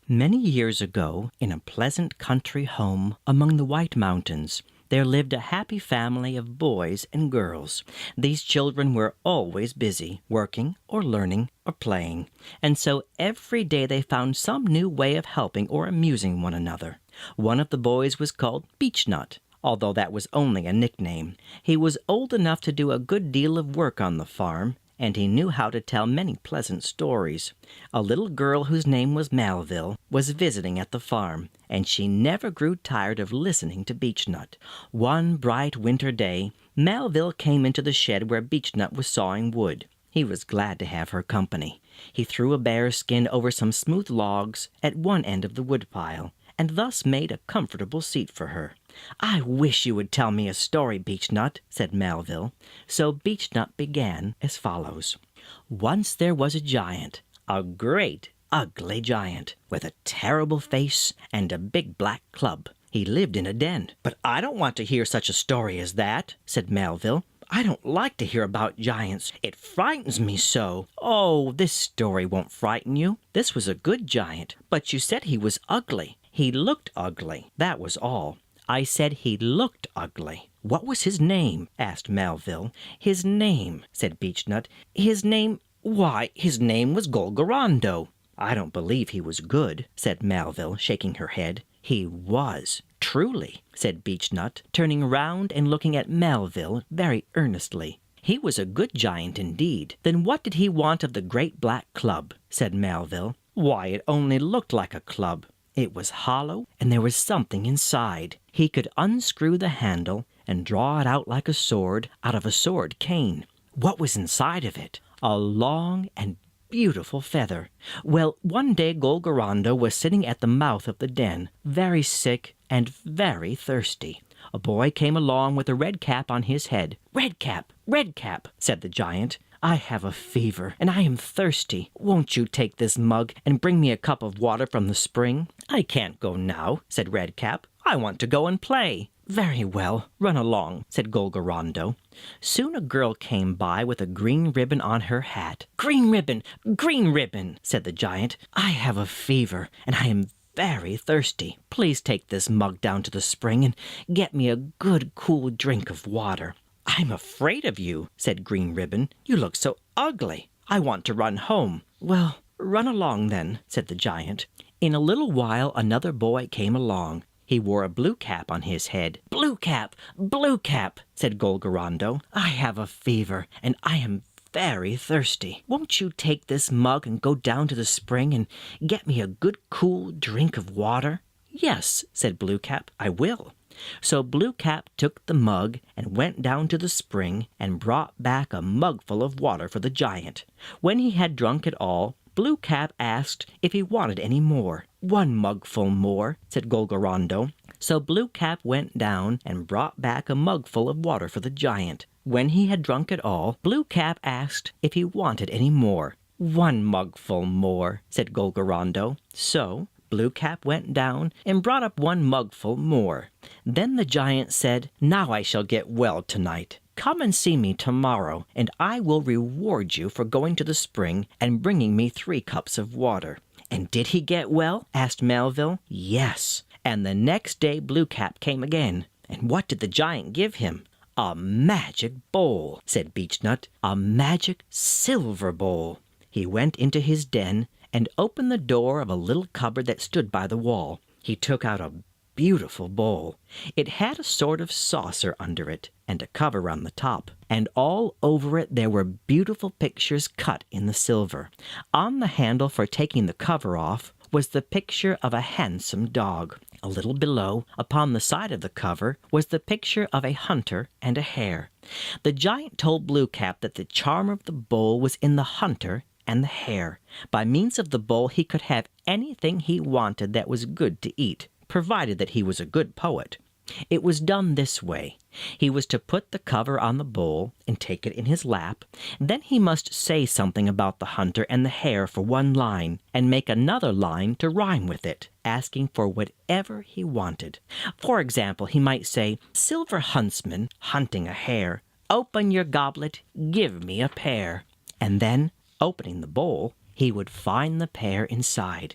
Many years ago, in a pleasant country home among the White Mountains, there lived a happy family of boys and girls. These children were always busy, working or learning or playing, and so every day they found some new way of helping or amusing one another. One of the boys was called Beechnut, although that was only a nickname. He was old enough to do a good deal of work on the farm, and he knew how to tell many pleasant stories. A little girl whose name was Malleville was visiting at the farm, and she never grew tired of listening to Beechnut. One bright winter day, Malleville came into the shed where Beechnut was sawing wood. He was glad to have her company. He threw a bear skin over some smooth logs at one end of the woodpile, and thus made a comfortable seat for her. "I wish you would tell me a story, Beechnut," said Malleville. So Beechnut began as follows. Once there was a giant, a great, ugly giant, with a terrible face and a big black club. He lived in a den. "But I don't want to hear such a story as that," said Malleville. "I don't like to hear about giants. It frightens me so." "Oh, this story won't frighten you. This was a good giant, but you said he was ugly. He looked ugly, that was all. I said he looked ugly." "What was his name?" asked Malleville. "His name," said Beechnut. His name was Golgorando." "I don't believe he was good," said Malleville, shaking her head. "He was, truly," said Beechnut, turning round and looking at Malleville very earnestly. "He was a good giant indeed." "Then what did he want of the great black club?" said Malleville. "Why, it only looked like a club. It was hollow, and there was something inside. He could unscrew the handle and draw it out like a sword out of a sword cane." "What was inside of it?" "A long and beautiful feather." "Well, one day Golgorando was sitting at the mouth of the den, very sick and very thirsty. A boy came along with a red cap on his head. 'Red Cap, Red Cap,' said the giant. 'I have a fever, and I am thirsty. Won't you take this mug and bring me a cup of water from the spring?' 'I can't go now,' said Red Cap. 'I want to go and play.' 'Very well, run along,' said Golgorando. Soon a girl came by with a green ribbon on her hat. 'Green ribbon,' said the giant. 'I have a fever, and I am very thirsty. Please take this mug down to the spring and get me a good cool drink of water.' 'I'm afraid of you,' said Green Ribbon. 'You look so ugly. I want to run home.' 'Well, run along then,' said the giant. In a little while another boy came along. He wore a blue cap on his head. 'Blue Cap, said Golgorando. 'I have a fever, and I am very thirsty. Won't you take this mug and go down to the spring and get me a good cool drink of water?' 'Yes,' said Blue Cap, 'I will.' So Blue Cap took the mug and went down to the spring and brought back a mugful of water for the giant. When he had drunk it all, Blue Cap asked if he wanted any more. 'One mugful more,' said Golgorando. So Blue Cap went down and brought back a mugful of water for the giant. When he had drunk it all, Blue Cap asked if he wanted any more. 'One mugful more,' said Golgorando. So Blue Cap went down and brought up one mugful more. Then the giant said, 'Now I shall get well tonight. Come and see me tomorrow, and I will reward you for going to the spring and bringing me 3 cups of water.' 'And did he get well?' asked Malleville. 'Yes, and the next day Blue Cap came again. And what did the giant give him?' 'A magic bowl,' said Beechnut, 'a magic silver bowl.' He went into his den and opened the door of a little cupboard that stood by the wall. He took out a beautiful bowl. It had a sort of saucer under it, and a cover on the top, and all over it there were beautiful pictures cut in the silver. On the handle for taking the cover off was the picture of a handsome dog. A little below, upon the side of the cover, was the picture of a hunter and a hare. The giant told Blue Cap that the charm of the bowl was in the hunter and the hare. By means of the bowl he could have anything he wanted that was good to eat, provided that he was a good poet. It was done this way. He was to put the cover on the bowl and take it in his lap. Then he must say something about the hunter and the hare for one line, and make another line to rhyme with it, asking for whatever he wanted. For example, he might say, "Silver huntsman, hunting a hare, open your goblet, give me a pear." And then, opening the bowl, he would find the pear inside.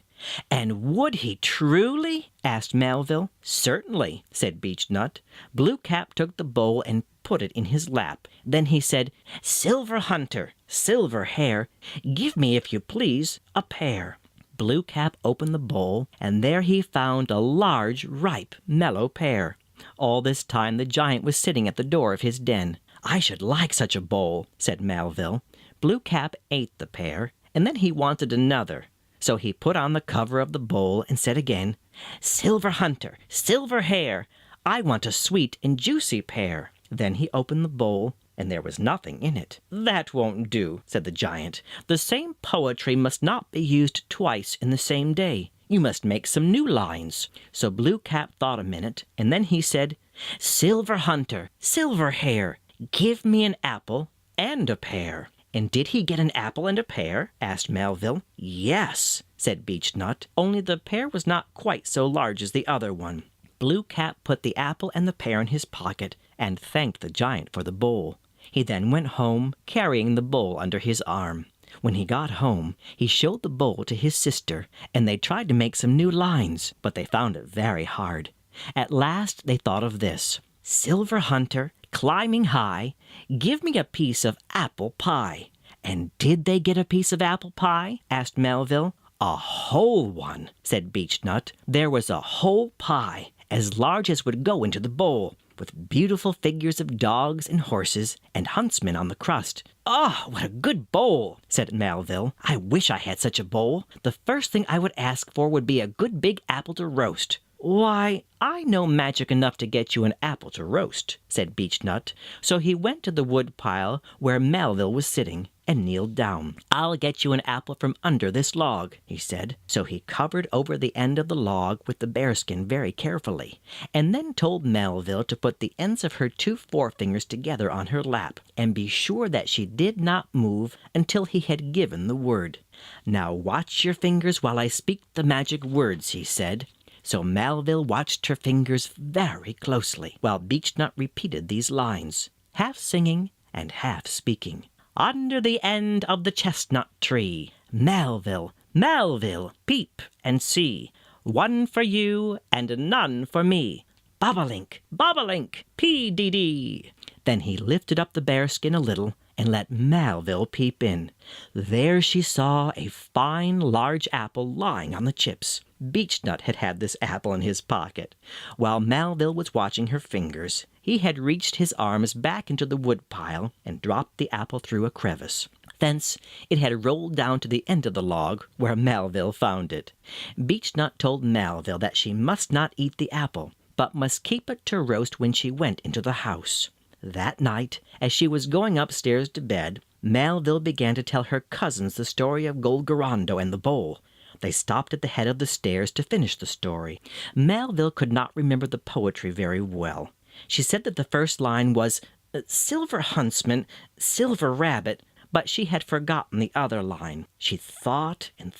"And would he truly?" asked Malleville. "Certainly," said Beechnut. Blue Cap took the bowl and put it in his lap. Then he said, "Silver Hunter, Silver Hair, give me, if you please, a pear." Blue Cap opened the bowl, and there he found a large, ripe, mellow pear. All this time the giant was sitting at the door of his den. "I should like such a bowl," said Malleville. Blue Cap ate the pear, and then he wanted another. So he put on the cover of the bowl and said again, "Silver Hunter, Silver Hair, I want a sweet and juicy pear." Then he opened the bowl, and there was nothing in it. "That won't do," said the giant. "The same poetry must not be used twice in the same day. You must make some new lines." So Blue Cap thought a minute, and then he said, "Silver Hunter, Silver Hair, give me an apple and a pear." "And did he get an apple and a pear?" asked Malleville. "Yes," said Beechnut, "only the pear was not quite so large as the other one." Blue Cap put the apple and the pear in his pocket and thanked the giant for the bowl. He then went home, carrying the bowl under his arm. When he got home, he showed the bowl to his sister, and they tried to make some new lines, but they found it very hard. At last they thought of this: "Silver Hunter, climbing high, give me a piece of apple pie." "And did they get a piece of apple pie?" asked Malleville. "A whole one," said Beechnut. There was a whole pie, as large as would go into the bowl, with beautiful figures of dogs and horses and huntsmen on the crust. "Oh, what a good bowl," said Malleville. "I wish I had such a bowl. The first thing I would ask for would be a good big apple to roast." "Why, I know magic enough to get you an apple to roast," said Beechnut. So he went to the wood pile where Malleville was sitting and kneeled down. "I'll get you an apple from under this log," he said. So he covered over the end of the log with the bearskin very carefully, and then told Malleville to put the ends of her 2 forefingers together on her lap, and be sure that she did not move until he had given the word. "Now watch your fingers while I speak the magic words," he said. So Malleville watched her fingers very closely, while Beechnut repeated these lines, half singing and half speaking. "Under the end of the chestnut tree, Malleville, Malleville, peep and see. One for you and none for me. Bobolink, bobolink, pee-dee-dee." Then he lifted up the bearskin a little and let Malleville peep in. There she saw a fine large apple lying on the chips. Beechnut had had this apple in his pocket. While Malleville was watching her fingers, he had reached his arms back into the wood pile and dropped the apple through a crevice. Thence it had rolled down to the end of the log, where Malleville found it. Beechnut told Malleville that she must not eat the apple, but must keep it to roast when she went into the house. That night, as she was going upstairs to bed, Malleville began to tell her cousins the story of Golgorando and the bowl. They stopped at the head of the stairs to finish the story. Malleville could not remember the poetry very well. She said that the first line was, "Silver huntsman, silver rabbit," but she had forgotten the other line. She thought and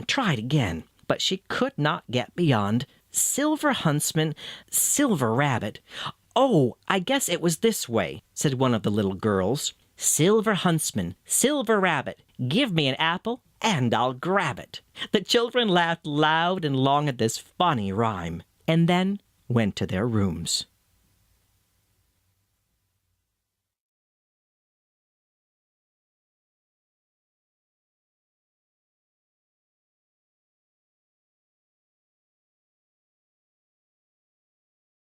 tried again, but she could not get beyond, "Silver huntsman, silver rabbit." "Oh, I guess it was this way," said one of the little girls. "Silver huntsman, silver rabbit, give me an apple and I'll grab it." The children laughed loud and long at this funny rhyme, and then went to their rooms.